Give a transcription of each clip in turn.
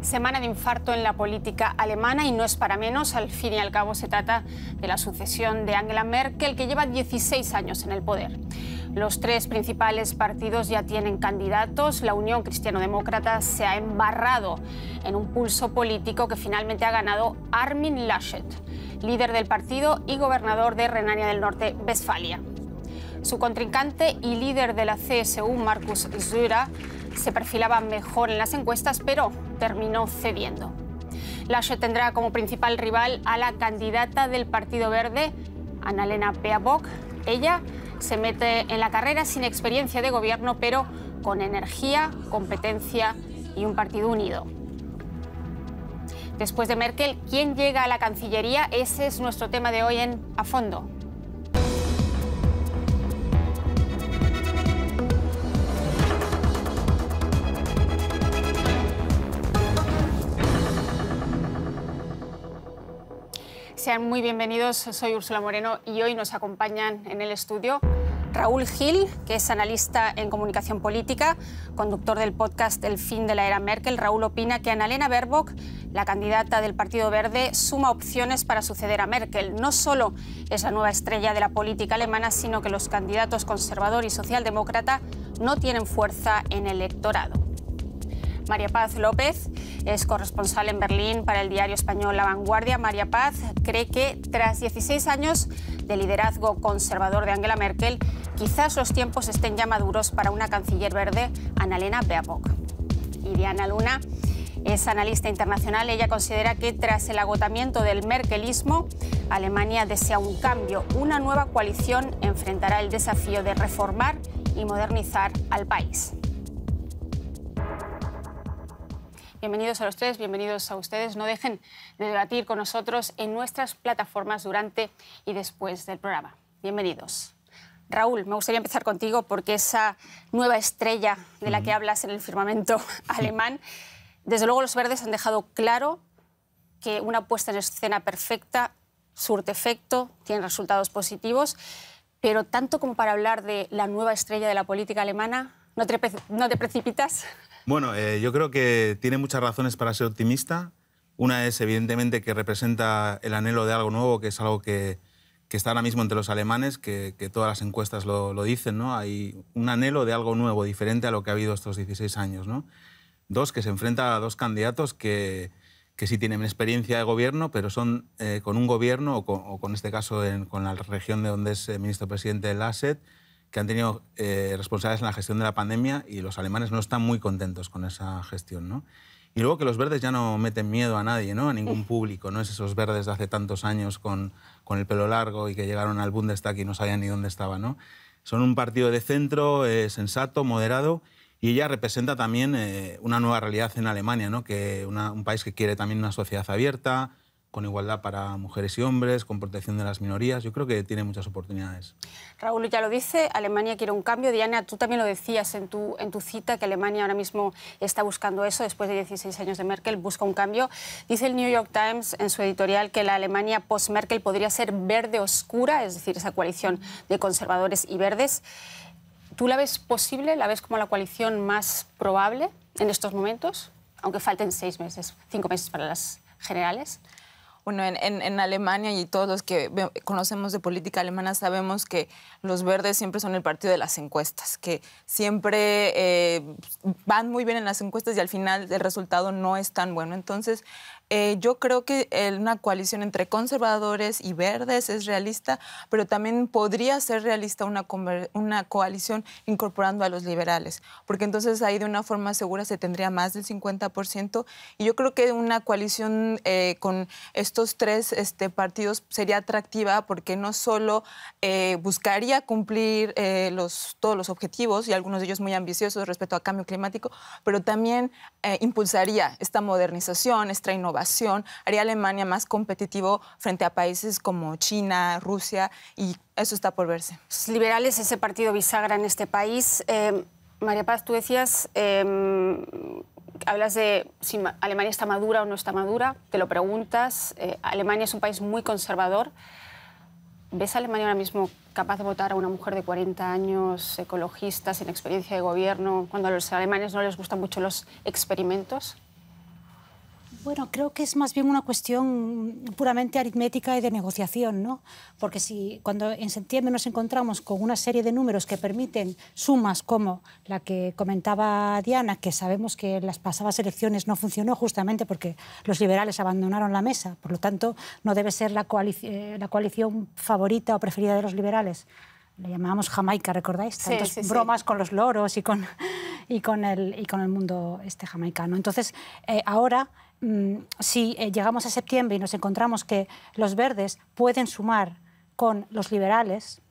Semana de infarto en la política alemana y no es para menos. Al fin y al cabo se trata de la sucesión de Angela Merkel, que lleva 16 años en el poder. Los tres principales partidos ya tienen candidatos. La Unión Cristiano-Demócrata se ha embarrado en un pulso político que finalmente ha ganado Armin Laschet, líder del partido y gobernador de Renania del Norte-Westfalia. Su contrincante y líder de la CSU, Markus Söder, se perfilaba mejor en las encuestas, pero terminó cediendo. Laschet tendrá como principal rival a la candidata del Partido Verde, Annalena Baerbock. Ella se mete en la carrera sin experiencia de gobierno, pero con energía, competencia y un partido unido. Después de Merkel, ¿quién llega a la Cancillería? Ese es nuestro tema de hoy en A Fondo. Sean muy bienvenidos, soy Úrsula Moreno y hoy nos acompañan en el estudio Raúl Gil, que es analista en comunicación política, conductor del podcast El fin de la era Merkel. Raúl opina que Annalena Baerbock, la candidata del Partido Verde, suma opciones para suceder a Merkel. No solo es la nueva estrella de la política alemana, sino que los candidatos conservador y socialdemócrata no tienen fuerza en el electorado. María Paz López es corresponsal en Berlín para el diario español La Vanguardia. María Paz cree que tras 16 años de liderazgo conservador de Angela Merkel, quizás los tiempos estén ya maduros para una canciller verde, Annalena Baerbock. Y Diana Luna es analista internacional. Ella considera que tras el agotamiento del merkelismo, Alemania desea un cambio. Una nueva coalición enfrentará el desafío de reformar y modernizar al país. Bienvenidos a los tres, bienvenidos a ustedes. No dejen de debatir con nosotros en nuestras plataformas durante y después del programa. Bienvenidos. Raúl, me gustaría empezar contigo porque esa nueva estrella de la que hablas en el firmamento alemán, desde luego los verdes han dejado claro que una puesta en escena perfecta surte efecto, tiene resultados positivos, pero tanto como para hablar de la nueva estrella de la política alemana, ¿no te precipitas? Bueno, yo creo que tiene muchas razones para ser optimista. Una es, evidentemente, que representa el anhelo de algo nuevo, que es algo que está ahora mismo entre los alemanes, que todas las encuestas lo dicen, ¿no? Hay un anhelo de algo nuevo, diferente a lo que ha habido estos 16 años, ¿no? Dos, que se enfrenta a dos candidatos que sí tienen experiencia de gobierno, pero son con un gobierno, o con este caso con la región de donde es ministro-presidente Laschet, que han tenido responsabilidades en la gestión de la pandemia y los alemanes no están muy contentos con esa gestión, ¿no? Y luego que los verdes ya no meten miedo a nadie, ¿no? A ningún público. No es esos verdes de hace tantos años con el pelo largo y que llegaron al Bundestag y no sabían ni dónde estaba, ¿no? Son un partido de centro, sensato, moderado, y ella representa también una nueva realidad en Alemania, ¿no? Un país que quiere también una sociedad abierta, con igualdad para mujeres y hombres, con protección de las minorías. Yo creo que tiene muchas oportunidades. Raúl ya lo dice, Alemania quiere un cambio. Diana, tú también lo decías en tu cita, que Alemania ahora mismo está buscando eso, después de 16 años de Merkel, busca un cambio. Dice el New York Times en su editorial que la Alemania post-Merkel podría ser verde oscura, es decir, esa coalición de conservadores y verdes. ¿Tú la ves posible? ¿La ves como la coalición más probable en estos momentos? Aunque falten 5 meses para las generales. Bueno, en Alemania y todos los que conocemos de política alemana sabemos que los verdes siempre son el partido de las encuestas, que siempre van muy bien en las encuestas y al final el resultado no es tan bueno. Entonces, yo creo que una coalición entre conservadores y verdes es realista, pero también podría ser realista una coalición incorporando a los liberales, porque entonces ahí de una forma segura se tendría más del 50%, y yo creo que una coalición con estos tres partidos sería atractiva porque no solo buscaría cumplir todos los objetivos, y algunos de ellos muy ambiciosos respecto a cambio climático, pero también impulsaría esta modernización, esta innovación, haría a Alemania más competitivo frente a países como China, Rusia, y eso está por verse. Los liberales, ese partido bisagra en este país. María Paz, tú decías, hablas de si Alemania está madura o no está madura, te lo preguntas. Alemania es un país muy conservador. ¿Ves a Alemania ahora mismo capaz de votar a una mujer de 40 años, ecologista, sin experiencia de gobierno, cuando a los alemanes no les gustan mucho los experimentos? Bueno, creo que es más bien una cuestión puramente aritmética y de negociación, ¿no? Porque si cuando en septiembre nos encontramos con una serie de números que permiten sumas como la que comentaba Diana, que sabemos que en las pasadas elecciones no funcionó justamente porque los liberales abandonaron la mesa, por lo tanto no debe ser la coalición favorita o preferida de los liberales. Le llamábamos Jamaica, ¿recordáis? Tantas bromas con los loros y con el mundo jamaicano. Entonces, ahora, si llegamos a septiembre y nos encontramos que los verdes pueden sumar con los liberales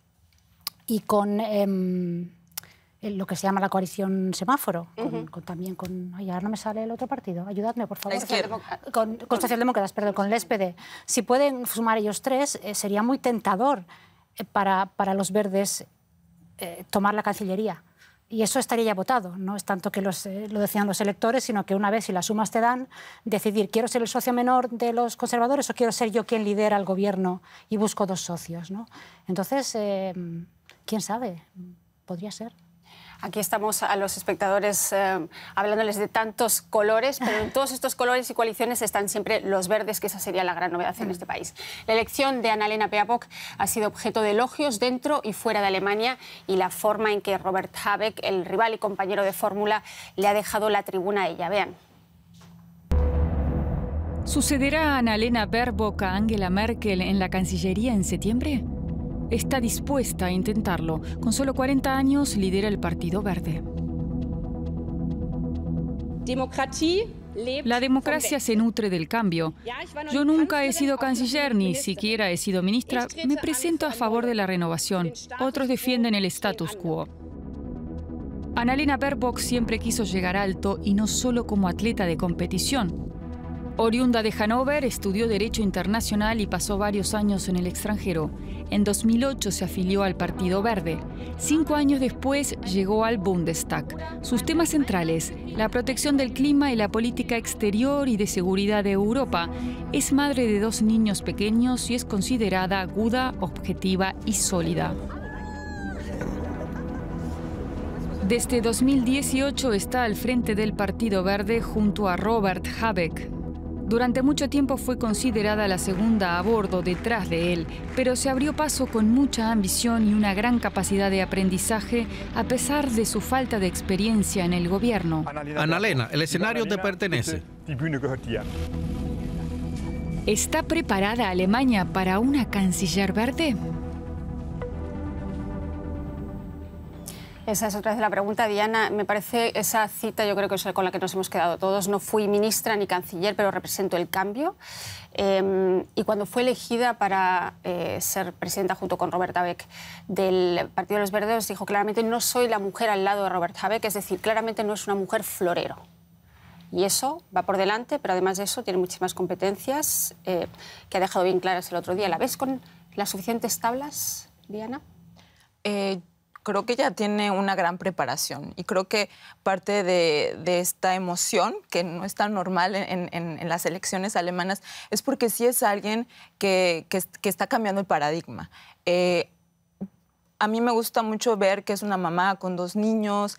y con lo que se llama la coalición semáforo, también con... Ay, ahora no me sale el otro partido, ayudadme, por favor. Con socialdemócratas, perdón, con el SPD. Si pueden sumar ellos tres, sería muy tentador para los verdes tomar la Cancillería. Y eso estaría ya votado. No es tanto que lo decían los electores, sino que una vez, si las sumas te dan, decidir, ¿quiero ser el socio menor de los conservadores o quiero ser yo quien lidera el gobierno y busco dos socios, ¿no? Entonces, ¿quién sabe? Podría ser. Aquí estamos a los espectadores hablándoles de tantos colores, pero en todos estos colores y coaliciones están siempre los verdes, que esa sería la gran novedad en este país. La elección de Annalena Baerbock ha sido objeto de elogios dentro y fuera de Alemania, y la forma en que Robert Habeck, el rival y compañero de fórmula, le ha dejado la tribuna a ella. Vean. ¿Sucederá a Annalena Baerbock a Angela Merkel en la Cancillería en septiembre? Está dispuesta a intentarlo. Con solo 40 años lidera el Partido Verde. La democracia se nutre del cambio. Yo nunca he sido canciller, ni siquiera he sido ministra. Me presento a favor de la renovación. Otros defienden el status quo. Annalena Baerbock siempre quiso llegar alto y no solo como atleta de competición. Oriunda de Hannover, estudió Derecho Internacional y pasó varios años en el extranjero. En 2008 se afilió al Partido Verde. 5 años después llegó al Bundestag. Sus temas centrales, la protección del clima y la política exterior y de seguridad de Europa. Es madre de 2 niños pequeños y es considerada aguda, objetiva y sólida. Desde 2018 está al frente del Partido Verde junto a Robert Habeck. Durante mucho tiempo fue considerada la segunda a bordo detrás de él, pero se abrió paso con mucha ambición y una gran capacidad de aprendizaje a pesar de su falta de experiencia en el gobierno. Annalena, el escenario te pertenece. ¿Está preparada Alemania para una canciller verde? Esa es otra vez la pregunta, Diana. Me parece esa cita, yo creo que es con la que nos hemos quedado todos. No fui ministra ni canciller, pero represento el cambio. Y cuando fue elegida para ser presidenta junto con Robert Habeck del Partido de los Verdes, dijo claramente: no soy la mujer al lado de Robert Habeck, es decir, claramente no es una mujer florero. Y eso va por delante, pero además de eso tiene muchísimas competencias que ha dejado bien claras el otro día. ¿La ves con las suficientes tablas, Diana? Creo que ella tiene una gran preparación y creo que parte de esta emoción, que no es tan normal en las elecciones alemanas, es porque sí es alguien que está cambiando el paradigma. A mí me gusta mucho ver que es una mamá con 2 niños,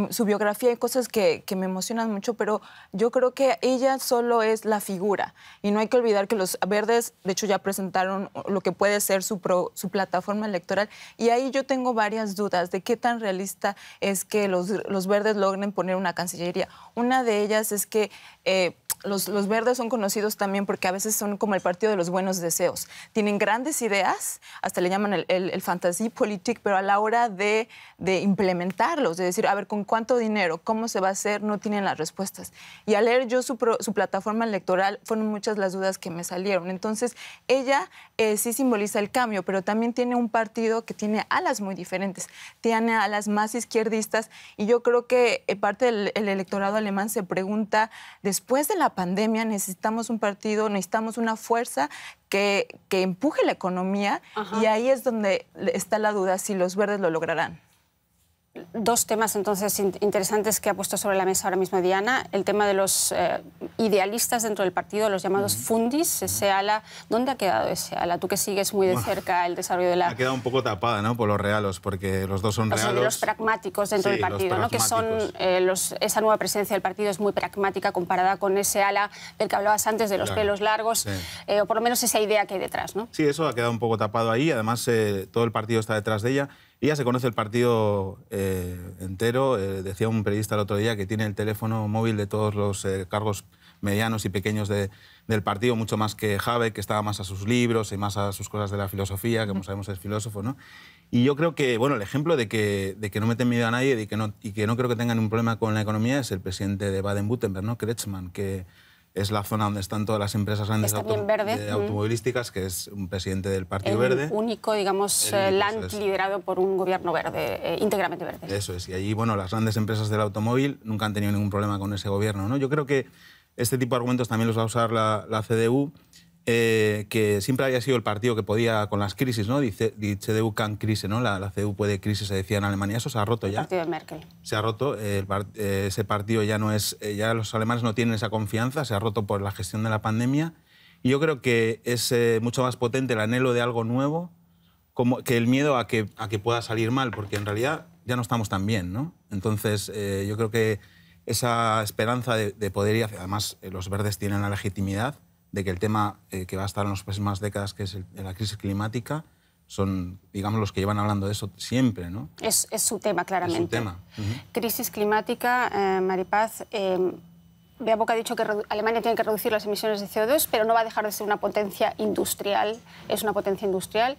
su biografía, hay cosas que me emocionan mucho, pero yo creo que ella solo es la figura. Y no hay que olvidar que los verdes, de hecho, ya presentaron lo que puede ser su plataforma electoral. Y ahí yo tengo varias dudas de qué tan realista es que los verdes logren poner una cancillería. Una de ellas es que los verdes son conocidos también porque a veces son como el partido de los buenos deseos. Tienen grandes ideas, hasta le llaman el Fantasiepolitik, pero a la hora de implementarlos, de decir, a ver, ¿con cuánto dinero? ¿Cómo se va a hacer? No tienen las respuestas. Y al leer yo su plataforma electoral, fueron muchas las dudas que me salieron. Entonces, ella sí simboliza el cambio, pero también tiene un partido que tiene alas muy diferentes. Tiene alas más izquierdistas y yo creo que parte del electorado alemán se pregunta, después de la pandemia necesitamos un partido, necesitamos una fuerza que empuje la economía. Ajá. Y ahí es donde está la duda si los verdes lo lograrán. Dos temas entonces interesantes que ha puesto sobre la mesa ahora mismo Diana. El tema de los idealistas dentro del partido, los llamados fundis, ese ala. ¿Dónde ha quedado ese ala? Tú que sigues muy de cerca el desarrollo de la... Ha quedado un poco tapada, ¿no?, por los realos, porque los dos son realos. De los pragmáticos dentro del partido, ¿no?, que son esa nueva presencia del partido es muy pragmática comparada con ese ala del que hablabas antes, de los pelos largos, o por lo menos esa idea que hay detrás, ¿no? Sí, eso ha quedado un poco tapado ahí. Además, todo el partido está detrás de ella. Ella se conoce el partido entero. Decía un periodista el otro día que tiene el teléfono móvil de todos los cargos medianos y pequeños del partido, mucho más que Habeck, que estaba más a sus libros y más a sus cosas de la filosofía, que como sabemos es filósofo, ¿no? Y yo creo que, bueno, el ejemplo de que no meten miedo a nadie y que no creo que tengan un problema con la economía es el presidente de Baden-Württemberg, ¿no?, Kretschmann, que es la zona donde están todas las empresas grandes automovilísticas, que es un presidente del Partido Verde. El único, digamos, land liderado por un gobierno verde, íntegramente verde. Eso es. Y allí, bueno, las grandes empresas del automóvil nunca han tenido ningún problema con ese gobierno, ¿no? Yo creo que este tipo de argumentos también los va a usar la CDU, que siempre había sido el partido que podía con las crisis, ¿no? Die CDU kann Krise, ¿no? La CDU puede crisis, se decía en Alemania. Eso se ha roto ya. El partido de Merkel. Se ha roto. Ese partido ya no es... Ya los alemanes no tienen esa confianza. Se ha roto por la gestión de la pandemia. Y yo creo que es mucho más potente el anhelo de algo nuevo que el miedo a que pueda salir mal, porque en realidad ya no estamos tan bien, ¿no? Entonces, yo creo que esa esperanza de poder ir hacia... Además, los verdes tienen la legitimidad de que el tema que va a estar en las próximas décadas, que es la crisis climática, son, digamos, los que llevan hablando de eso siempre, ¿no? Es su tema, claramente. Es su tema. Crisis climática, Maripaz. Beabock ha dicho que Alemania tiene que reducir las emisiones de CO2, pero no va a dejar de ser una potencia industrial. Es una potencia industrial.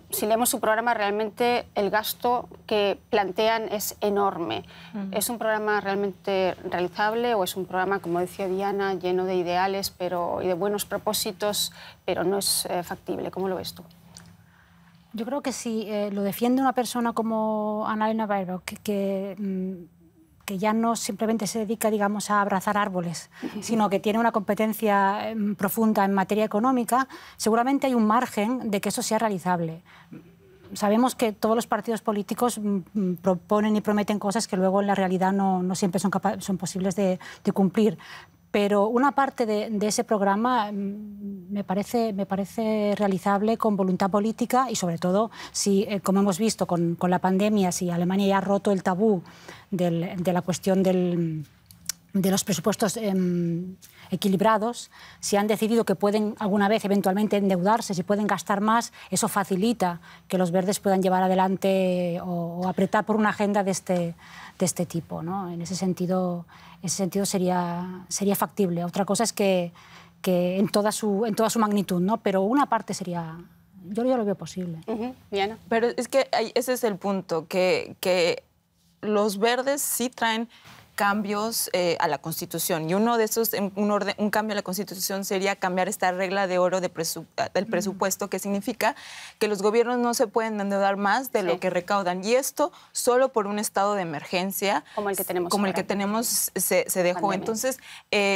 Si leemos su programa, realmente el gasto que plantean es enorme. ¿Es un programa realmente realizable o es un programa, como decía Diana, lleno de ideales y de buenos propósitos, pero no es factible? ¿Cómo lo ves tú? Yo creo que si lo defiende una persona como Annalena Baerbock, que ya no simplemente se dedica, digamos, a abrazar árboles, sino que tiene una competencia profunda en materia económica, seguramente hay un margen de que eso sea realizable. Sabemos que todos los partidos políticos proponen y prometen cosas que luego en la realidad no siempre son posibles de cumplir. Pero una parte de ese programa me parece realizable con voluntad política y, sobre todo, si, como hemos visto con la pandemia, si Alemania ya ha roto el tabú de la cuestión de los presupuestos equilibrados, si han decidido que pueden alguna vez eventualmente endeudarse, si pueden gastar más, eso facilita que los verdes puedan llevar adelante o apretar por una agenda de este tipo, ¿no? En ese sentido sería factible. Otra cosa es que en toda su magnitud, ¿no? Pero una parte sería... Yo lo veo posible. Diana. Pero es que ese es el punto, que los verdes sí traen cambios a la Constitución. Y uno de esos, un cambio a la Constitución sería cambiar esta regla de oro del presupuesto, que significa que los gobiernos no se pueden endeudar más de lo que recaudan. Y esto solo por un estado de emergencia. Como el que tenemos Como ahora. el que tenemos se dejó. Pandemia. Entonces,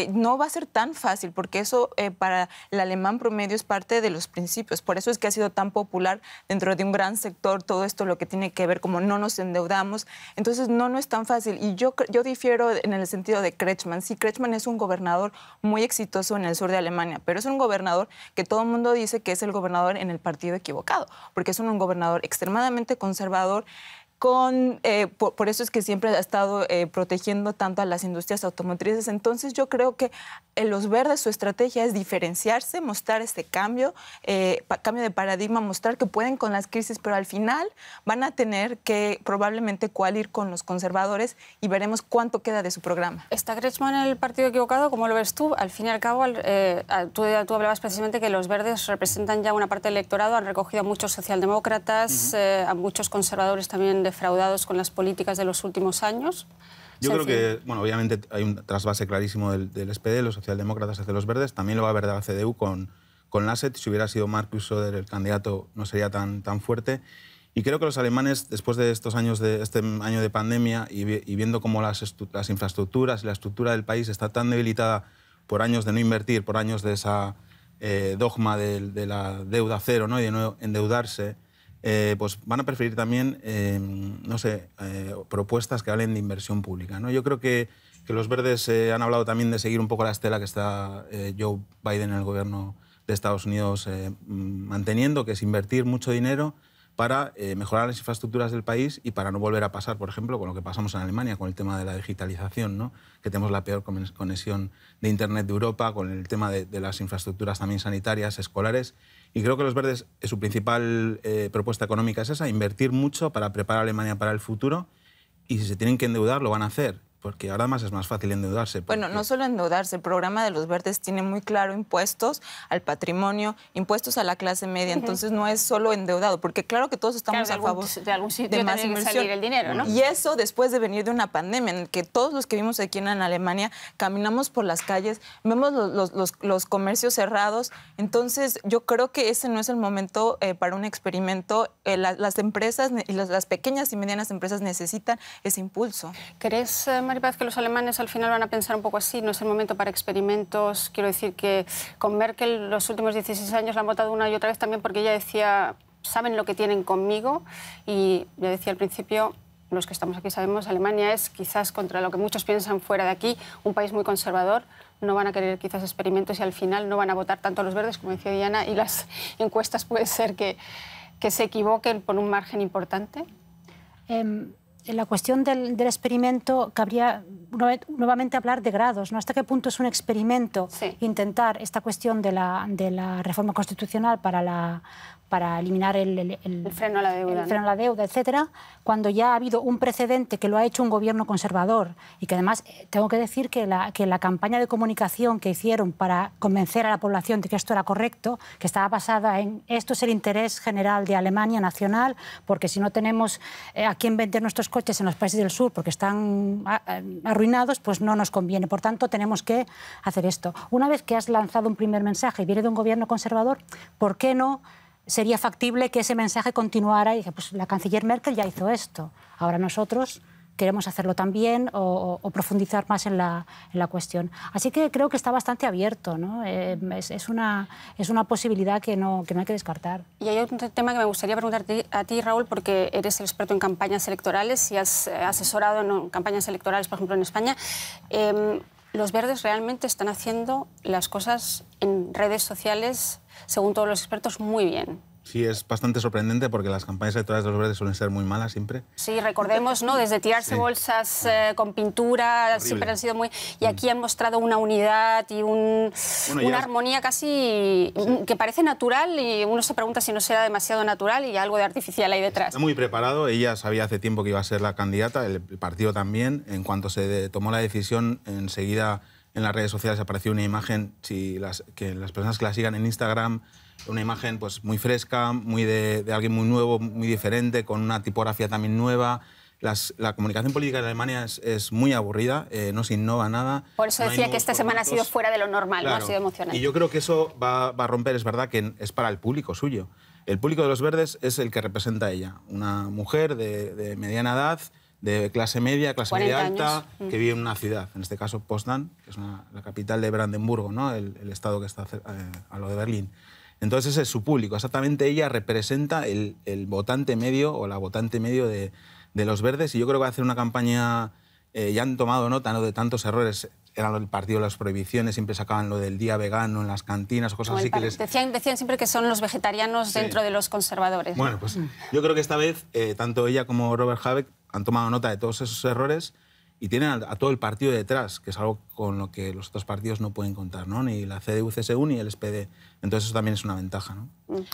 no va a ser tan fácil, porque eso para el alemán promedio es parte de los principios. Por eso es que ha sido tan popular dentro de un gran sector todo esto, lo que tiene que ver como no nos endeudamos. Entonces, no es tan fácil. Y yo difiero en el sentido de Kretschmann. Sí, Kretschmann es un gobernador muy exitoso en el sur de Alemania, pero es un gobernador que todo el mundo dice que es el gobernador en el partido equivocado, porque es un gobernador extremadamente conservador. Por eso es que siempre ha estado protegiendo tanto a las industrias automotrices. Entonces yo creo que los verdes, su estrategia es diferenciarse, mostrar este cambio de paradigma, mostrar que pueden con las crisis, pero al final van a tener que probablemente coalir con los conservadores y veremos cuánto queda de su programa. ¿Está Kretschmann en el partido equivocado? ¿Cómo lo ves tú? Al fin y al cabo, tú hablabas precisamente que los verdes representan ya una parte del electorado, han recogido a muchos socialdemócratas, a muchos conservadores también defraudados con las políticas de los últimos años. Yo creo que, bueno, obviamente hay un trasvase clarísimo del SPD, los socialdemócratas hacia los verdes. También lo va a haber de la CDU con Laschet. Si hubiera sido Markus Söder el candidato, no sería tan fuerte. Y creo que los alemanes, después de este año de pandemia y viendo cómo las infraestructuras y la estructura del país está tan debilitada por años de no invertir, por años de esa dogma de la deuda cero, ¿no?, y de no endeudarse, pues van a preferir también, no sé, propuestas que hablen de inversión pública, ¿no? Yo creo que los verdes han hablado también de seguir un poco la estela que está Joe Biden en el gobierno de Estados Unidos manteniendo, que es invertir mucho dinero para mejorar las infraestructuras del país y para no volver a pasar, por ejemplo, con lo que pasamos en Alemania, con el tema de la digitalización, ¿no? Que tenemos la peor conexión de Internet de Europa, con el tema de las infraestructuras también sanitarias, escolares. Y creo que los verdes, su principal propuesta económica es esa, invertir mucho para preparar a Alemania para el futuro, y si se tienen que endeudar, lo van a hacer. Porque ahora además es más fácil endeudarse. Bueno, no solo endeudarse, el programa de los verdes tiene muy claro impuestos al patrimonio, impuestos a la clase media, entonces no es solo endeudado, porque claro que todos estamos a favor de algún sitio de más inversión. Salir el dinero, ¿no? Y eso después de venir de una pandemia, en que todos los que vivimos aquí en Alemania caminamos por las calles, vemos los comercios cerrados, entonces yo creo que ese no es el momento para un experimento. Las empresas y las pequeñas y medianas empresas necesitan ese impulso. ¿Crees, Maripaz, que los alemanes al final van a pensar un poco así? No es el momento para experimentos. Quiero decir que con Merkel los últimos 16 años la han votado una y otra vez también porque ella decía, saben lo que tienen conmigo, y ya decía al principio, los que estamos aquí sabemos, Alemania es quizás, contra lo que muchos piensan fuera de aquí, un país muy conservador. No van a querer quizás experimentos y al final no van a votar tanto los verdes, como decía Diana, y las encuestas puede ser que se equivoquen por un margen importante. En la cuestión del experimento cabría nuevamente hablar de grados, ¿no? ¿Hasta qué punto es un experimento intentar esta cuestión de la reforma constitucional para eliminar el freno a la deuda, el freno a la deuda, etcétera, cuando ya ha habido un precedente que lo ha hecho un gobierno conservador? Y que además tengo que decir que la campaña de comunicación que hicieron para convencer a la población de que esto era correcto, que estaba basada en esto es el interés general de Alemania nacional, porque si no tenemos a quién vender nuestros coches en los países del sur porque están arruinados, pues no nos conviene. Por tanto, tenemos que hacer esto. Una vez que has lanzado un primer mensaje y viene de un gobierno conservador, ¿por qué no sería factible que ese mensaje continuara? Y dije, pues la canciller Merkel ya hizo esto, ahora nosotros queremos hacerlo también o profundizar más en la cuestión. Así que creo que está bastante abierto, ¿no? Es una posibilidad que no hay que descartar. Y hay otro tema que me gustaría preguntarte a ti, Raúl, porque eres el experto en campañas electorales y has asesorado en campañas electorales, por ejemplo, en España. ¿Los verdes realmente están haciendo las cosas en redes sociales, según todos los expertos, muy bien? Sí, es bastante sorprendente porque las campañas electorales de los verdes suelen ser muy malas siempre. Sí, recordemos, ¿no? Desde tirarse bolsas con pintura, horrible. Siempre han sido muy... Y aquí han mostrado una unidad y una armonía casi que parece natural, y uno se pregunta si no será demasiado natural y algo de artificial ahí detrás. Está muy preparado, ella sabía hace tiempo que iba a ser la candidata, el partido también. En cuanto se tomó la decisión, enseguida en las redes sociales apareció una imagen, que las personas que la sigan en Instagram, una imagen pues muy fresca, muy de alguien muy nuevo, muy diferente, con una tipografía también nueva. La comunicación política en Alemania es muy aburrida, no se innova nada. Por eso decía que esta semana ha sido fuera de lo normal, claro, no ha sido emocionante. Y yo creo que eso va a romper, es verdad que es para el público suyo. El público de los verdes es el que representa a ella, una mujer de mediana edad, de clase media alta, que vive en una ciudad, en este caso Potsdam, que es la capital de Brandenburgo, ¿no? el estado que está a lo de Berlín. Entonces ese es su público, exactamente ella representa el votante medio o la votante medio de los verdes, y yo creo que va a hacer una campaña, ya han tomado nota, ¿no?, de tantos errores. Era el partido de las prohibiciones, siempre sacaban lo del día vegano en las cantinas o cosas así. Que decían siempre que son los vegetarianos dentro de los conservadores. Bueno, pues yo creo que esta vez tanto ella como Robert Habeck han tomado nota de todos esos errores y tienen a todo el partido detrás, que es algo con lo que los otros partidos no pueden contar, ¿no? Ni la CDU-CSU ni el SPD. Entonces eso también es una ventaja, ¿no?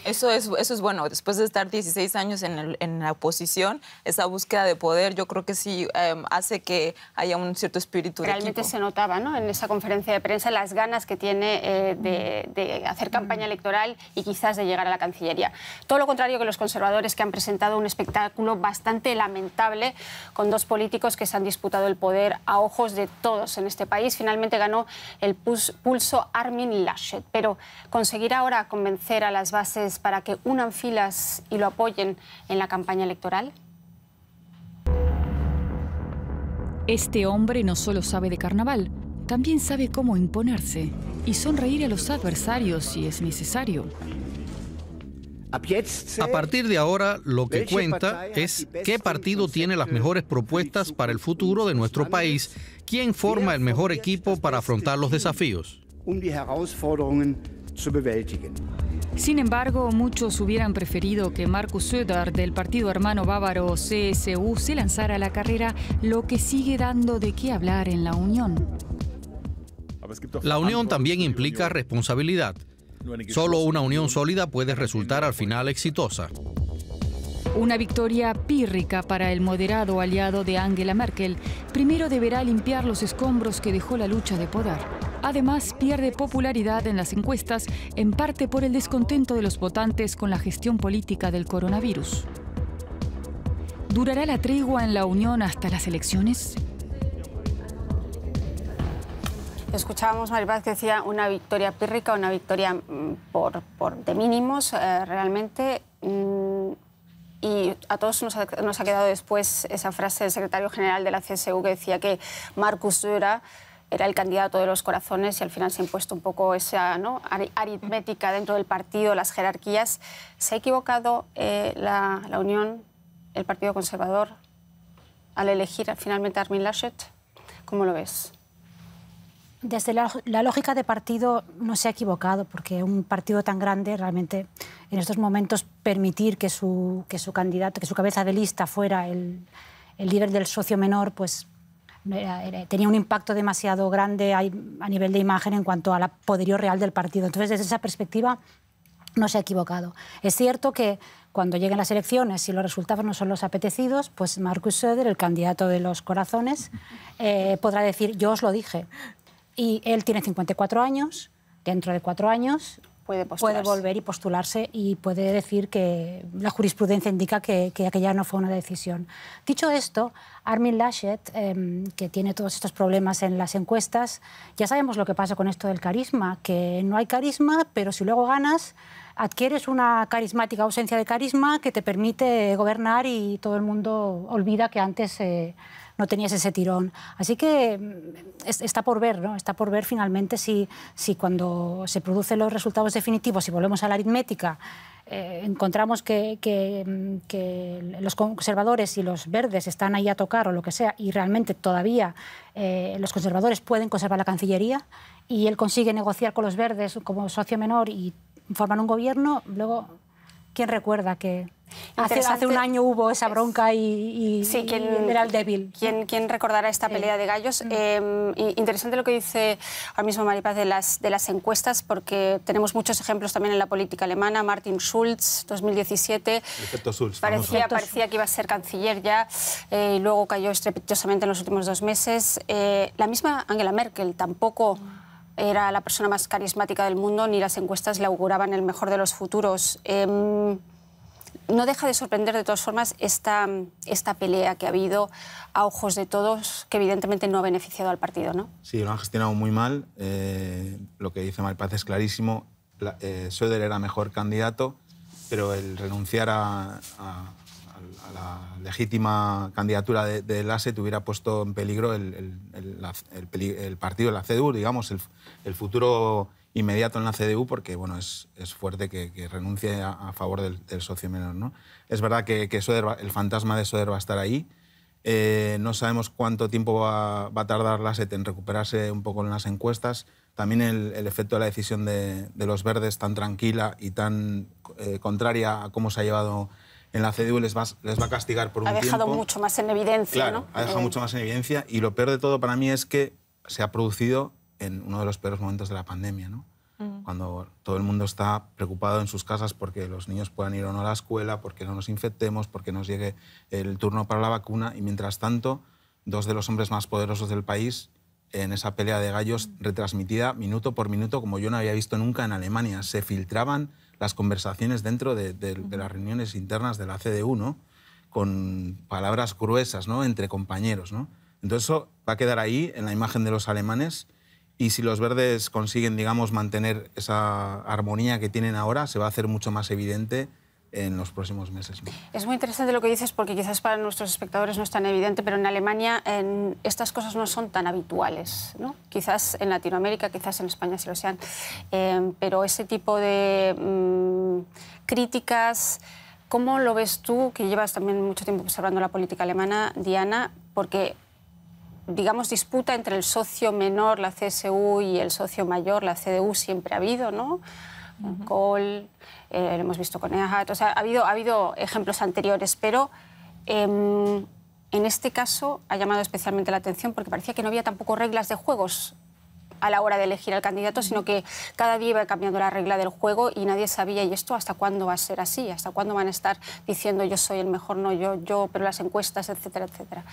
Eso es bueno. Después de estar 16 años en la oposición, esa búsqueda de poder, yo creo que sí hace que haya un cierto espíritu de equipo. Realmente se notaba, ¿no?, en esa conferencia de prensa, las ganas que tiene de hacer campaña electoral y quizás de llegar a la Cancillería. Todo lo contrario que los conservadores, que han presentado un espectáculo bastante lamentable con dos políticos que se han disputado el poder a ojos de todos en este país. Finalmente ganó el pulso Armin Laschet, pero ¿conseguirá ahora convencer a las bases para que unan filas y lo apoyen en la campaña electoral? Este hombre no solo sabe de carnaval, también sabe cómo imponerse y sonreír a los adversarios si es necesario. A partir de ahora, lo que cuenta es qué partido tiene las mejores propuestas para el futuro de nuestro país, quién forma el mejor equipo para afrontar los desafíos. Sin embargo, muchos hubieran preferido que Markus Söder, del partido hermano bávaro CSU, se lanzara a la carrera, lo que sigue dando de qué hablar en la Unión. La unión también implica responsabilidad. Solo una unión sólida puede resultar al final exitosa. Una victoria pírrica para el moderado aliado de Angela Merkel. Primero deberá limpiar los escombros que dejó la lucha de poder. Además, pierde popularidad en las encuestas, en parte por el descontento de los votantes con la gestión política del coronavirus. ¿Durará la tregua en la Unión hasta las elecciones? Escuchábamos a Maripaz que decía una victoria pírrica, una victoria de mínimos realmente. Y a todos nos ha quedado después esa frase del secretario general de la CSU que decía que Markus Söder era el candidato de los corazones y al final se ha impuesto un poco esa, ¿no?, aritmética dentro del partido, las jerarquías. ¿Se ha equivocado la Unión, el Partido Conservador, al elegir finalmente a Armin Laschet? ¿Cómo lo ves? Desde la lógica de partido no se ha equivocado, porque un partido tan grande realmente en estos momentos permitir que su candidato, que su cabeza de lista fuera el líder del socio menor, pues tenía un impacto demasiado grande a nivel de imagen en cuanto al poderío real del partido. Entonces, desde esa perspectiva no se ha equivocado. Es cierto que cuando lleguen las elecciones y los resultados no son los apetecidos, pues Markus Söder, el candidato de los corazones, podrá decir, yo os lo dije. Y él tiene 54 años, dentro de 4 años puede volver y postularse y puede decir que la jurisprudencia indica que aquella no fue una decisión. Dicho esto, Armin Laschet, que tiene todos estos problemas en las encuestas, ya sabemos lo que pasa con esto del carisma, que no hay carisma, pero si luego ganas, adquieres una carismática ausencia de carisma que te permite gobernar y todo el mundo olvida que antes no tenías ese tirón. Así que está por ver, ¿no? Está por ver finalmente si cuando se producen los resultados definitivos, si volvemos a la aritmética, encontramos que los conservadores y los verdes están ahí a tocar o lo que sea, y realmente todavía los conservadores pueden conservar la Cancillería y él consigue negociar con los verdes como socio menor y forman un gobierno, luego, ¿quién recuerda que hace un año hubo esa bronca y sí, él era el débil? ¿Quién recordará esta pelea de gallos? Interesante lo que dice ahora mismo Maripaz de las encuestas, porque tenemos muchos ejemplos también en la política alemana. Martin Schulz, 2017, el efecto Schulz, parecía que iba a ser canciller ya, y luego cayó estrepitosamente en los últimos 2 meses. La misma Angela Merkel tampoco era la persona más carismática del mundo, ni las encuestas le auguraban el mejor de los futuros. No deja de sorprender, de todas formas, esta pelea que ha habido a ojos de todos, que evidentemente no ha beneficiado al partido, ¿no? Sí, lo han gestionado muy mal. Lo que dice Maripaz es clarísimo. Söder era mejor candidato, pero el renunciar a la legítima candidatura de Laschet hubiera puesto en peligro el partido de la CDU, digamos, el futuro inmediato en la CDU, porque bueno, es fuerte que renuncie a favor del socio menor, ¿no? Es verdad que Söder, el fantasma de Söder va a estar ahí. No sabemos cuánto tiempo va a tardar Laschet en recuperarse un poco en las encuestas. También el efecto de la decisión de los verdes tan tranquila y tan contraria a cómo se ha llevado en la CDU les va a castigar por un tiempo. Ha dejado mucho más en evidencia, claro, ¿no? Ha dejado mucho más en evidencia, y lo peor de todo para mí es que se ha producido en uno de los peores momentos de la pandemia, ¿no? Cuando todo el mundo está preocupado en sus casas porque los niños puedan ir o no a la escuela, porque no nos infectemos, porque nos llegue el turno para la vacuna, y mientras tanto, 2 de los hombres más poderosos del país en esa pelea de gallos retransmitida minuto por minuto, como yo no había visto nunca en Alemania. Se filtraban las conversaciones dentro de las reuniones internas de la CDU, ¿no? Con palabras gruesas, ¿no?, entre compañeros, ¿no? Entonces eso va a quedar ahí en la imagen de los alemanes, y si los verdes consiguen, digamos, mantener esa armonía que tienen ahora, se va a hacer mucho más evidente en los próximos meses. Es muy interesante lo que dices porque quizás para nuestros espectadores no es tan evidente, pero en Alemania estas cosas no son tan habituales, ¿no? Quizás en Latinoamérica, quizás en España sí lo sean, pero ese tipo de críticas, ¿cómo lo ves tú, que llevas también mucho tiempo observando la política alemana, Diana? Porque, digamos, disputa entre el socio menor, la CSU, y el socio mayor, la CDU, siempre ha habido, ¿no? Kohl, lo hemos visto con Erhard, o sea, ha habido ejemplos anteriores, pero en este caso ha llamado especialmente la atención porque parecía que no había tampoco reglas de juegos a la hora de elegir al candidato, sino que cada día iba cambiando la regla del juego y nadie sabía, ¿y esto hasta cuándo va a ser así? ¿Hasta cuándo van a estar diciendo yo soy el mejor, no yo, pero las encuestas, etcétera, etcétera?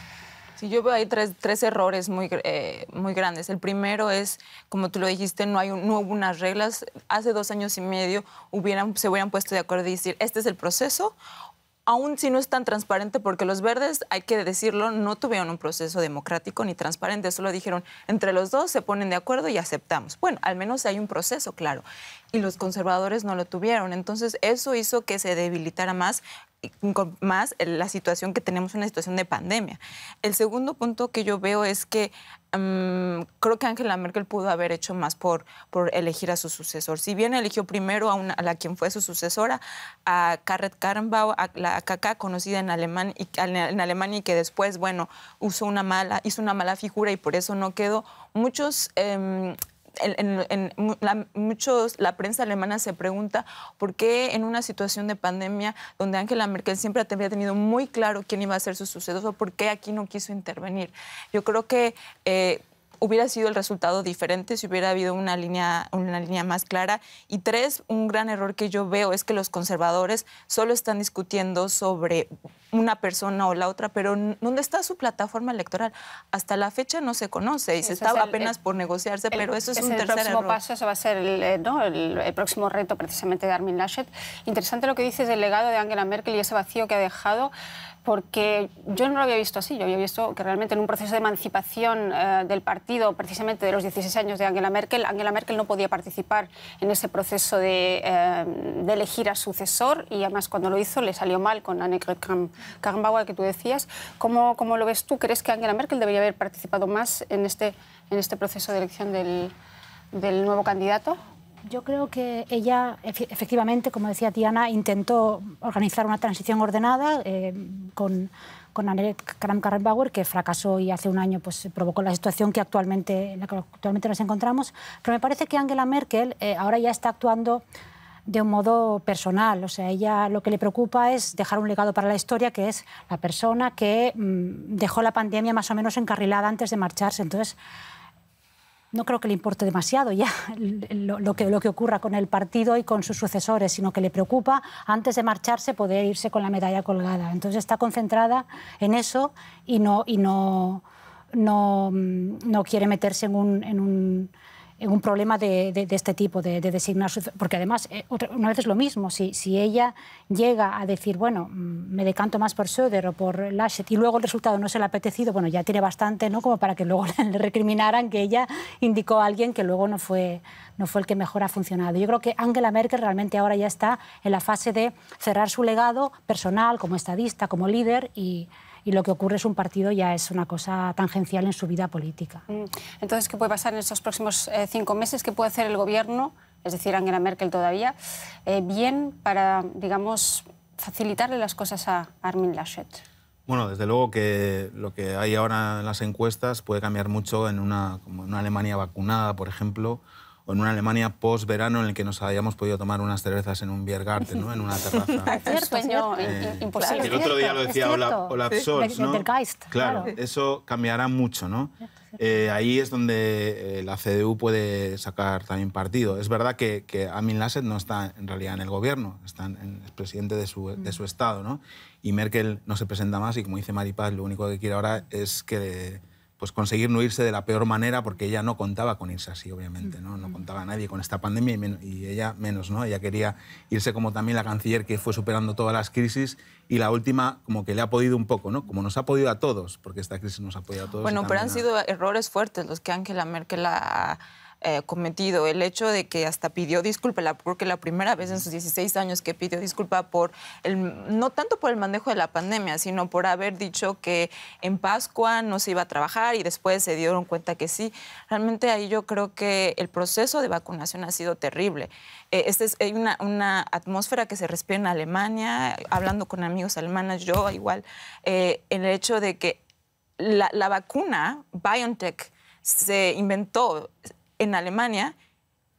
Sí, yo veo ahí tres errores muy grandes. El primero es, como tú lo dijiste, no hubo unas reglas. Hace 2 años y medio se hubieran puesto de acuerdo y decir, este es el proceso, aún si no es tan transparente, porque los verdes, hay que decirlo, no tuvieron un proceso democrático ni transparente, solo dijeron, entre los dos se ponen de acuerdo y aceptamos. Bueno, al menos hay un proceso, claro. Y los conservadores no lo tuvieron. Entonces, eso hizo que se debilitara más la situación que tenemos, una situación de pandemia. El segundo punto que yo veo es que creo que Angela Merkel pudo haber hecho más por elegir a su sucesor. Si bien eligió primero a quien fue su sucesora, a Karen Karrenbauer, a la KK, conocida en Alemania y que después, bueno, hizo una mala figura y por eso no quedó. La prensa alemana se pregunta por qué en una situación de pandemia donde Angela Merkel siempre había tenido muy claro quién iba a ser su sucesor, por qué aquí no quiso intervenir. Yo creo que hubiera sido el resultado diferente si hubiera habido una línea más clara. Y 3, un gran error que yo veo es que los conservadores solo están discutiendo sobre una persona o la otra, pero ¿dónde está su plataforma electoral? Hasta la fecha no se conoce y se está apenas por negociarse, pero eso es un tercer error. El próximo paso, eso va a ser el próximo reto precisamente de Armin Laschet. Interesante lo que dices del legado de Angela Merkel y ese vacío que ha dejado, porque yo no lo había visto así. Yo había visto que realmente en un proceso de emancipación del partido, precisamente de los 16 años de Angela Merkel no podía participar en ese proceso de elegir a sucesor, y además cuando lo hizo le salió mal con Annegret Kramp-Karrenbauer, que tú decías. ¿Cómo lo ves tú? ¿Crees que Angela Merkel debería haber participado más en este proceso de elección del nuevo candidato? Yo creo que ella, efectivamente, como decía Diana, intentó organizar una transición ordenada con Annegret Kramp-Karrenbauer, que fracasó y hace un año pues, provocó la situación en la que actualmente nos encontramos. Pero me parece que Angela Merkel ahora ya está actuando de un modo personal. O sea, ella lo que le preocupa es dejar un legado para la historia, que es la persona que dejó la pandemia más o menos encarrilada antes de marcharse. Entonces, no creo que le importe demasiado ya lo que ocurra con el partido y con sus sucesores, sino que le preocupa, antes de marcharse, poder irse con la medalla colgada. Entonces está concentrada en eso y no quiere meterse en un problema de este tipo, de designar... Porque además, una vez es lo mismo, si ella llega a decir, bueno, me decanto más por Söder o por Laschet, y luego el resultado no se le ha apetecido, bueno, ya tiene bastante, ¿no?, como para que luego le recriminaran que ella indicó a alguien que luego no fue el que mejor ha funcionado. Yo creo que Angela Merkel realmente ahora ya está en la fase de cerrar su legado personal, como estadista, como líder, y lo que ocurre es un partido ya es una cosa tangencial en su vida política. Entonces, ¿qué puede pasar en estos próximos 5 meses? ¿Qué puede hacer el gobierno, es decir, Angela Merkel todavía, bien para, digamos, facilitarle las cosas a Armin Laschet? Bueno, desde luego que lo que hay ahora en las encuestas puede cambiar mucho como en una Alemania vacunada, por ejemplo, o en una Alemania post-verano en el que nos hayamos podido tomar unas cervezas en un Biergarten, ¿no?, en una terraza. Un sueño imposible. El otro día lo decía Olaf Scholz, ¿no? Claro, claro, eso cambiará mucho, ¿no? Ahí es donde la CDU puede sacar también partido. Es verdad que Armin Laschet no está en realidad en el gobierno, es presidente de su estado, ¿no? Y Merkel no se presenta más y, como dice Maripaz, lo único que quiere ahora es que pues conseguir no irse de la peor manera, porque ella no contaba con irse así, obviamente, ¿no? No contaba a nadie con esta pandemia y ella menos, ¿no? Ella quería irse como también la canciller que fue superando todas las crisis, y la última como que le ha podido un poco, ¿no? Como nos ha podido a todos, porque esta crisis nos ha podido a todos. Bueno, pero han sido errores fuertes los que Angela Merkel ha cometido. El hecho de que hasta pidió disculpa, porque la primera vez en sus 16 años que pidió disculpa no tanto por el manejo de la pandemia, sino por haber dicho que en Pascua no se iba a trabajar y después se dieron cuenta que sí. Realmente ahí yo creo que el proceso de vacunación ha sido terrible. Hay una atmósfera que se respira en Alemania, hablando con amigos alemanes, yo igual, el hecho de que la vacuna BioNTech se inventó en Alemania,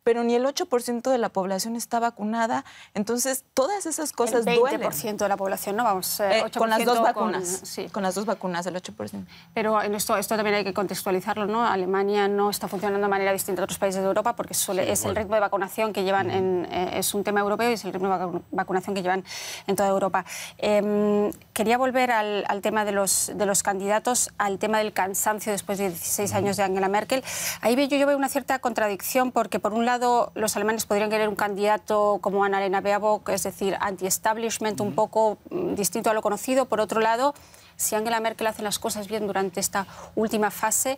pero ni el 8% de la población está vacunada. Entonces, todas esas cosas duelen. El 20% de la población, ¿no? Vamos, 8% con las dos vacunas. Sí. Con las dos vacunas, el 8%. Pero en esto también hay que contextualizarlo, ¿no? Alemania no está funcionando de manera distinta a otros países de Europa porque es el ritmo de vacunación que llevan es un tema europeo y es el ritmo de vacunación que llevan en toda Europa. Quería volver al tema de los candidatos, al tema del cansancio después de 16 años de Angela Merkel. Ahí yo veo una cierta contradicción porque, por un lado, los alemanes podrían querer un candidato como Annalena Baerbock, es decir, anti-establishment, un poco distinto a lo conocido. Por otro lado, si Angela Merkel hace las cosas bien durante esta última fase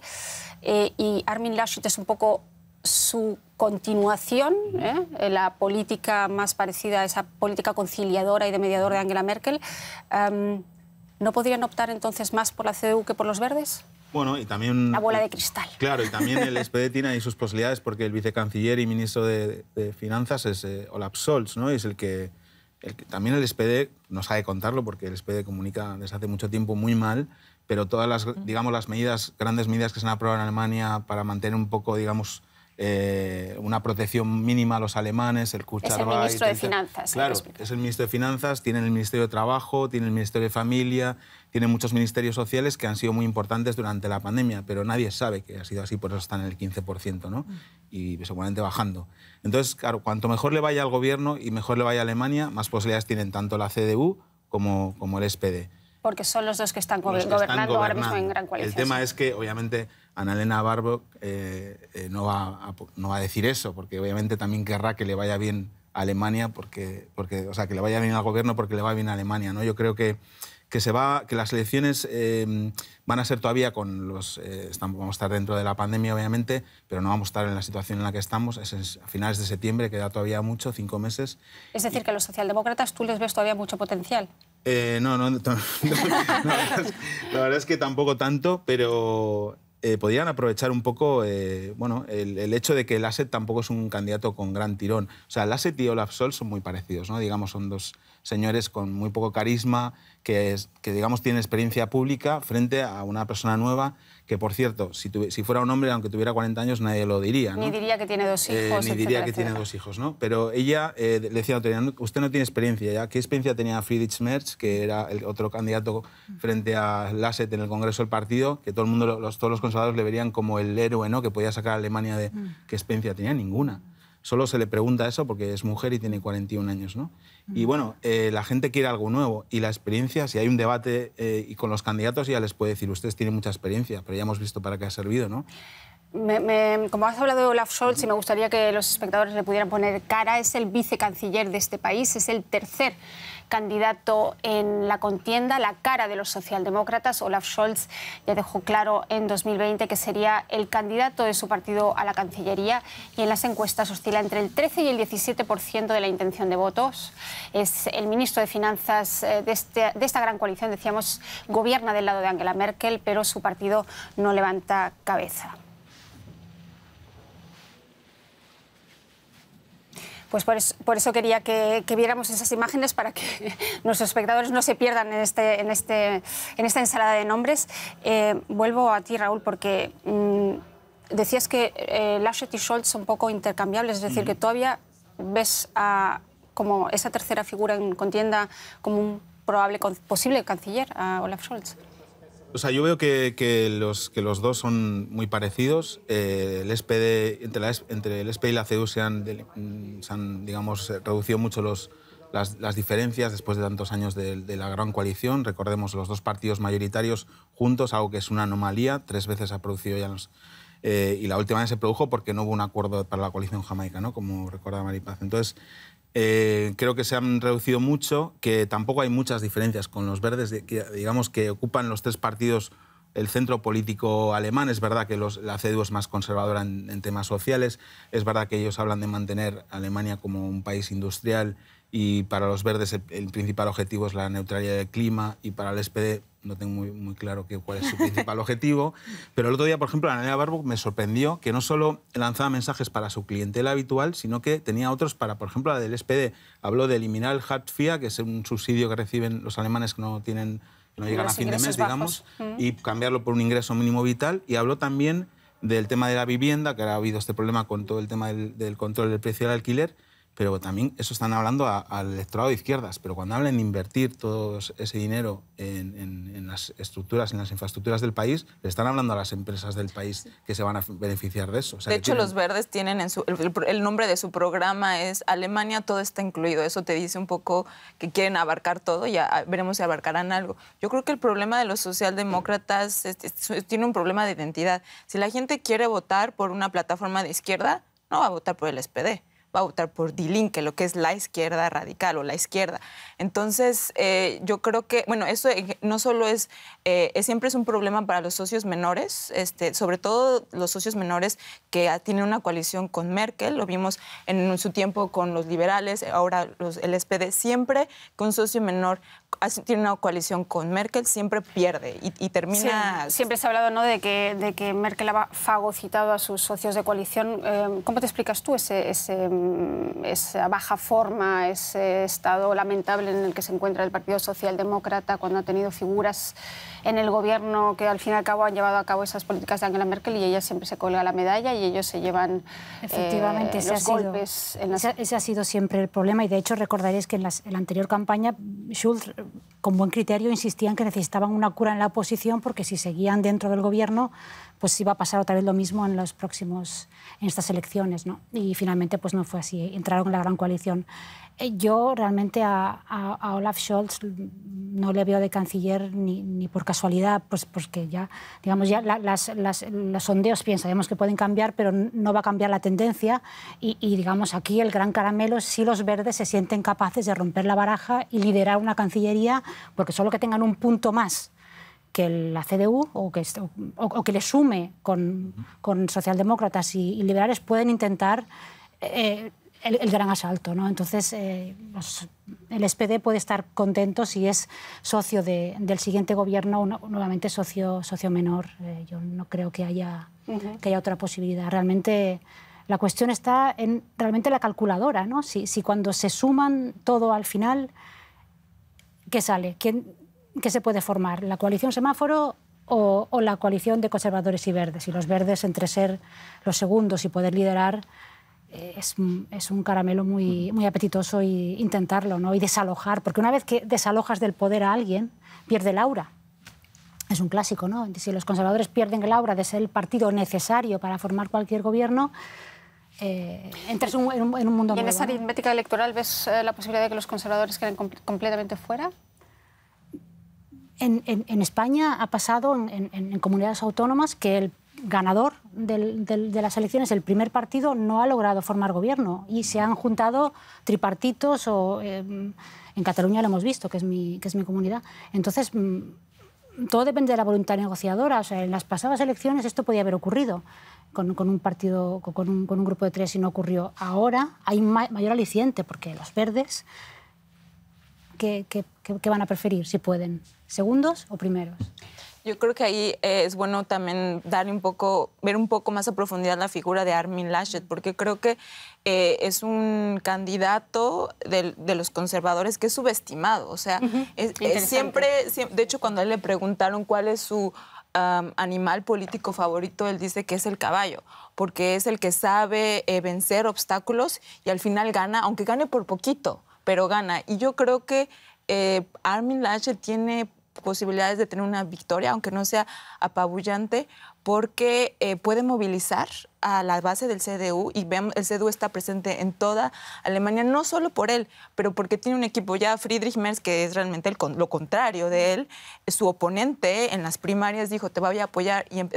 y Armin Laschet es un poco su continuación, la política más parecida a esa política conciliadora y de mediador de Angela Merkel, ¿no podrían optar entonces más por la CDU que por los verdes? Bueno, y también... La bola de cristal. Claro, y también el SPD tiene ahí sus posibilidades porque el vicecanciller y ministro de Finanzas es Olaf Scholz, ¿no? Y es el que también el SPD, no sabe contarlo porque el SPD comunica desde hace mucho tiempo muy mal, pero todas las, digamos, las grandes medidas que se han aprobado en Alemania para mantener un poco, digamos, una protección mínima a los alemanes, el Kurzarbeit... Es el ministro de Finanzas. Claro, es el ministro de Finanzas, tiene el Ministerio de Trabajo, tiene el Ministerio de Familia, tiene muchos ministerios sociales que han sido muy importantes durante la pandemia, pero nadie sabe que ha sido así, por eso están en el 15%, ¿no? Y seguramente bajando. Entonces, claro, cuanto mejor le vaya al gobierno y mejor le vaya a Alemania, más posibilidades tienen tanto la CDU como el SPD. Porque son los dos que están gobernando ahora mismo en gran coalición. El tema es que, obviamente, Annalena Baerbock no va a decir eso, porque obviamente también querrá que le vaya bien a Alemania, o sea, que le vaya bien al gobierno porque le va bien a Alemania, ¿no? Yo creo que las elecciones van a ser todavía vamos a estar dentro de la pandemia, obviamente, pero no vamos a estar en la situación en la que estamos. Es a finales de septiembre, queda todavía mucho, 5 meses. Es decir, que los socialdemócratas, ¿tú les ves todavía mucho potencial? No, la verdad es que tampoco tanto, pero podrían aprovechar un poco el hecho de que Laschet tampoco es un candidato con gran tirón. O sea, Laschet y Olaf Scholz son muy parecidos, ¿no? Digamos, son dos señores con muy poco carisma, que digamos, tienen experiencia pública frente a una persona nueva que, por cierto, si fuera un hombre, aunque tuviera 40 años, nadie lo diría, ¿no? Ni diría que tiene 2 hijos, ni diría que tiene 2 hijos, ¿no? Pero ella le decía, usted no tiene experiencia, ¿ya? ¿Qué experiencia tenía Friedrich Merz, que era el otro candidato frente a Laschet en el Congreso del Partido, que todo el mundo, todos los conservadores le verían como el héroe, ¿no? Que podía sacar a Alemania de... ¿Qué experiencia tenía? Ninguna. Solo se le pregunta eso porque es mujer y tiene 41 años, ¿no? Y bueno, la gente quiere algo nuevo y la experiencia, si hay un debate y con los candidatos ya les puede decir, ustedes tienen mucha experiencia, pero ya hemos visto para qué ha servido, ¿no? Como has hablado de Olaf Scholz, y me gustaría que los espectadores le pudieran poner cara, es el vicecanciller de este país, es el tercer candidato en la contienda, la cara de los socialdemócratas. Olaf Scholz ya dejó claro en 2020 que sería el candidato de su partido a la Cancillería y en las encuestas oscila entre el 13 y el 17% de la intención de votos. Es el ministro de Finanzas de esta gran coalición, decíamos, gobierna del lado de Angela Merkel, pero su partido no levanta cabeza. Pues por eso quería que viéramos esas imágenes para que nuestros espectadores no se pierdan en esta ensalada de nombres. Vuelvo a ti, Raúl, porque decías que Laschet y Scholz son un poco intercambiables, es decir, que todavía ves como esa tercera figura en contienda como un posible canciller, a Olaf Scholz. O sea, yo veo que los dos son muy parecidos. El SPD, entre el SPD y la CDU se han digamos, reducido mucho las diferencias después de tantos años de la gran coalición. Recordemos los dos partidos mayoritarios juntos, algo que es una anomalía. 3 veces ha producido ya y la última vez se produjo porque no hubo un acuerdo para la coalición jamaica, ¿no? Como recuerda Maripaz. Entonces, creo que se han reducido mucho, que tampoco hay muchas diferencias con los verdes, digamos que ocupan los 3 partidos el centro político alemán. Es verdad que la CDU es más conservadora en temas sociales. Es verdad que ellos hablan de mantener a Alemania como un país industrial y para los verdes el principal objetivo es la neutralidad del clima y para el SPD no tengo muy claro cuál es su principal objetivo. Pero el otro día, por ejemplo, Annalena Baerbock me sorprendió que no solo lanzaba mensajes para su clientela habitual, sino que tenía otros para, por ejemplo, la del SPD. Habló de eliminar el Hartz IV, que es un subsidio que reciben los alemanes que no llegan a fin de mes, digamos, y cambiarlo por un ingreso mínimo vital. Y habló también del tema de la vivienda, que ahora ha habido este problema con todo el tema del control del precio del alquiler, pero también eso están hablando al electorado de izquierdas. Pero cuando hablan de invertir todo ese dinero en las estructuras, en las infraestructuras del país, le están hablando a las empresas del país que se van a beneficiar de eso. O sea, de hecho, los verdes tienen el nombre de su programa es Alemania, todo está incluido. Eso te dice un poco que quieren abarcar todo, ya veremos si abarcarán algo. Yo creo que el problema de los socialdemócratas tiene un problema de identidad. Si la gente quiere votar por una plataforma de izquierda, no va a votar por el SPD. Va a votar por Die Linke, lo que es la izquierda radical o la izquierda. Entonces, yo creo que, bueno, eso no solo siempre es un problema para los socios menores, sobre todo los socios menores que tienen una coalición con Merkel, lo vimos en su tiempo con los liberales, ahora el SPD, siempre que un socio menor tiene una coalición con Merkel, siempre pierde y termina... Sí, siempre se ha hablado, ¿no?, de que Merkel ha fagocitado a sus socios de coalición. ¿Cómo te explicas tú esa baja forma, ese estado lamentable en el que se encuentra el Partido Socialdemócrata cuando ha tenido figuras en el gobierno que al fin y al cabo han llevado a cabo esas políticas de Angela Merkel y ella siempre se cuelga la medalla y ellos se llevan efectivamente, los golpes? Ese ha sido siempre el problema y de hecho recordaréis que en la anterior campaña Schulz con buen criterio insistían que necesitaban una cura en la oposición porque si seguían dentro del gobierno pues iba a pasar otra vez lo mismo en estas elecciones, ¿no? Y finalmente pues no fue así, entraron en la gran coalición. Yo realmente a Olaf Scholz no le veo de canciller ni por casualidad, pues porque ya, digamos, ya los sondeos bien sabemos que pueden cambiar, pero no va a cambiar la tendencia y digamos, aquí el gran caramelo es si los verdes se sienten capaces de romper la baraja y liderar una cancillería, porque solo que tengan un punto más que la CDU o que le sume con socialdemócratas y liberales pueden intentar el gran asalto, ¿no? Entonces, el SPD puede estar contento si es socio del siguiente gobierno o nuevamente socio menor. Yo no creo que haya otra posibilidad. Realmente la cuestión está en realmente la calculadora, ¿no? Si cuando se suman todo al final, ¿qué sale? ¿Qué se puede formar? ¿La coalición semáforo o la coalición de conservadores y verdes? Y los verdes, entre ser los segundos y poder liderar, es un caramelo muy apetitoso y intentarlo, ¿no? Y desalojar, porque una vez que desalojas del poder a alguien, pierde el aura. Es un clásico, ¿no? Si los conservadores pierden el aura de ser el partido necesario para formar cualquier gobierno, entras en un mundo nuevo. ¿Y en esa aritmética electoral ves la posibilidad de que los conservadores queden completamente fuera? En España ha pasado en comunidades autónomas que el ganador de las elecciones, el primer partido, no ha logrado formar gobierno y se han juntado tripartitos o en Cataluña lo hemos visto, que es mi comunidad. Entonces, todo depende de la voluntad negociadora. O sea, en las pasadas elecciones esto podía haber ocurrido con un partido, con un grupo de tres y no ocurrió. Ahora hay mayor aliciente porque los verdes, ¿qué van a preferir si pueden? ¿Segundos o primeros? Yo creo que ahí es bueno también ver un poco más a profundidad la figura de Armin Laschet, porque creo que es un candidato de los conservadores que es subestimado. O sea, siempre, de hecho, cuando a él le preguntaron cuál es su animal político favorito, él dice que es el caballo, porque es el que sabe vencer obstáculos y al final gana, aunque gane por poquito, pero gana. Y yo creo que Armin Laschet tiene posibilidades de tener una victoria, aunque no sea apabullante, porque puede movilizar a la base del CDU, y veamos, el CDU está presente en toda Alemania, no solo por él, pero porque tiene un equipo. Ya Friedrich Merz, que es realmente lo contrario de él, su oponente en las primarias dijo, te voy a apoyar, y va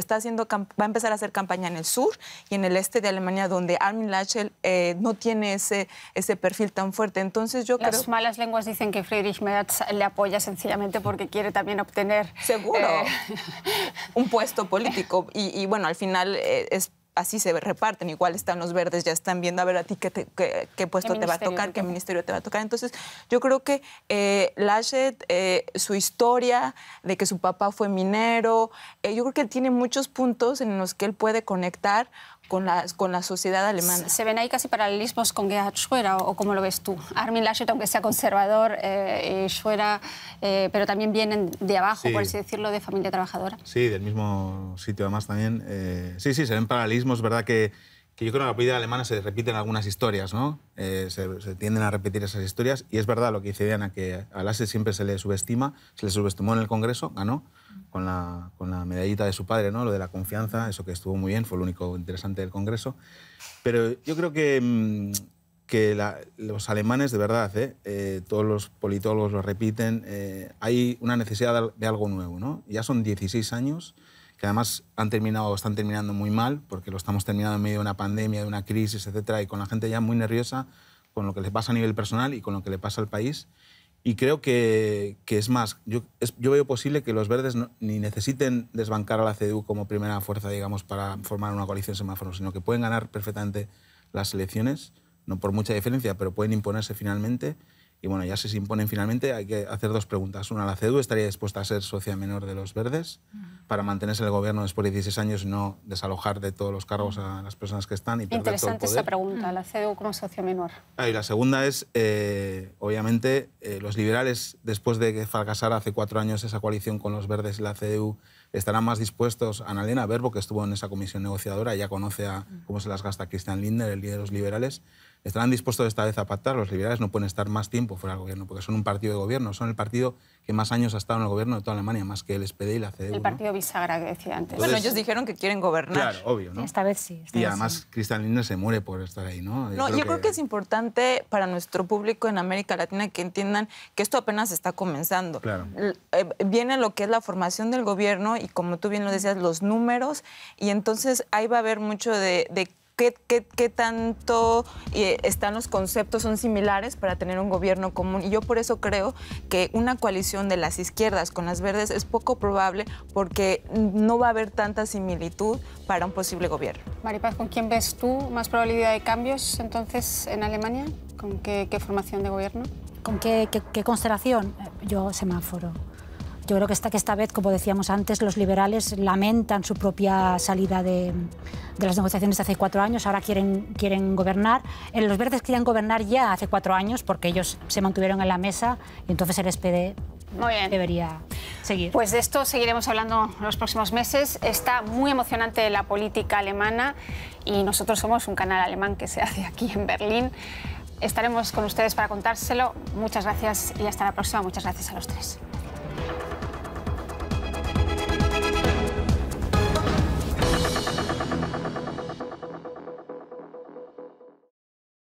a empezar a hacer campaña en el sur y en el este de Alemania, donde Armin Laschet no tiene ese perfil tan fuerte. Entonces yo creo... Las malas lenguas dicen que Friedrich Merz le apoya sencillamente porque quiere también obtener... Seguro. Un puesto político. Y bueno, al final así se reparten. Igual están los verdes, ya están viendo a ver a ti qué puesto te va a tocar, qué ministerio te va a tocar. Entonces, yo creo que Laschet, su historia de que su papá fue minero, yo creo que él tiene muchos puntos en los que él puede conectar con la sociedad alemana. ¿Se ven ahí casi paralelismos con Gerhard Schröder o cómo lo ves tú? Armin Laschet, aunque sea conservador, Schröder, pero también vienen de abajo, sí, por así decirlo, de familia trabajadora. Sí, del mismo sitio además también. Sí, se ven paralelismos. Es verdad que yo creo que en la política alemana se repiten algunas historias, ¿no? Se tienden a repetir esas historias, y es verdad lo que dice Diana, que a Laschet siempre se le subestima, se le subestimó en el Congreso, ganó con la medallita de su padre, ¿no? Lo de la confianza, eso que estuvo muy bien, fue lo único interesante del Congreso. Pero yo creo que los alemanes, de verdad, todos los politólogos lo repiten, hay una necesidad de algo nuevo, ¿no? Ya son 16 años que además están terminando muy mal, porque lo estamos terminando en medio de una pandemia, de una crisis, etcétera, y con la gente ya muy nerviosa con lo que le pasa a nivel personal y con lo que le pasa al país. Y creo que es más, yo veo posible que los verdes ni necesiten desbancar a la CDU como primera fuerza, digamos, para formar una coalición semáforo, sino que pueden ganar perfectamente las elecciones, no por mucha diferencia, pero pueden imponerse finalmente. Y bueno, ya si se imponen finalmente, hay que hacer dos preguntas. Una, ¿la CDU estaría dispuesta a ser socia menor de los verdes para mantenerse en el gobierno después de 16 años y no desalojar de todos los cargos a las personas que están y perder todo el poder? Interesante esa pregunta, ¿la CDU como socio menor? Y la segunda es, obviamente, los liberales, después de que fracasara hace 4 años esa coalición con los verdes y la CDU, estarán más dispuestos. Annalena Baerbock, que estuvo en esa comisión negociadora, ya conoce cómo se las gasta Christian Lindner, el líder de los liberales. ¿Estarán dispuestos esta vez a pactar? Los liberales no pueden estar más tiempo fuera del gobierno, porque son un partido de gobierno, son el partido que más años ha estado en el gobierno de toda Alemania, más que el SPD y la CDU. El partido bisagra que decía antes. Entonces, bueno, ellos dijeron que quieren gobernar. Claro, obvio, ¿no? Esta vez sí. Y además Christian Lindner se muere por estar ahí, ¿no? Yo creo que es importante para nuestro público en América Latina que entiendan que esto apenas está comenzando. Claro. Viene lo que es la formación del gobierno y, como tú bien lo decías, los números, y entonces ahí va a haber mucho de qué tanto están los conceptos, son similares para tener un gobierno común. Y yo por eso creo que una coalición de las izquierdas con las verdes es poco probable, porque no va a haber tanta similitud para un posible gobierno. Maripaz, ¿con quién ves tú más probabilidad de cambios entonces en Alemania? ¿Con qué formación de gobierno? ¿Con qué constelación? Yo, semáforo. Yo creo que esta vez, como decíamos antes, los liberales lamentan su propia salida de las negociaciones de hace 4 años, ahora quieren gobernar. Los verdes querían gobernar ya hace 4 años porque ellos se mantuvieron en la mesa, y entonces el SPD debería seguir. Pues de esto seguiremos hablando en los próximos meses. Está muy emocionante la política alemana y nosotros somos un canal alemán que se hace aquí en Berlín. Estaremos con ustedes para contárselo. Muchas gracias y hasta la próxima. Muchas gracias a los tres.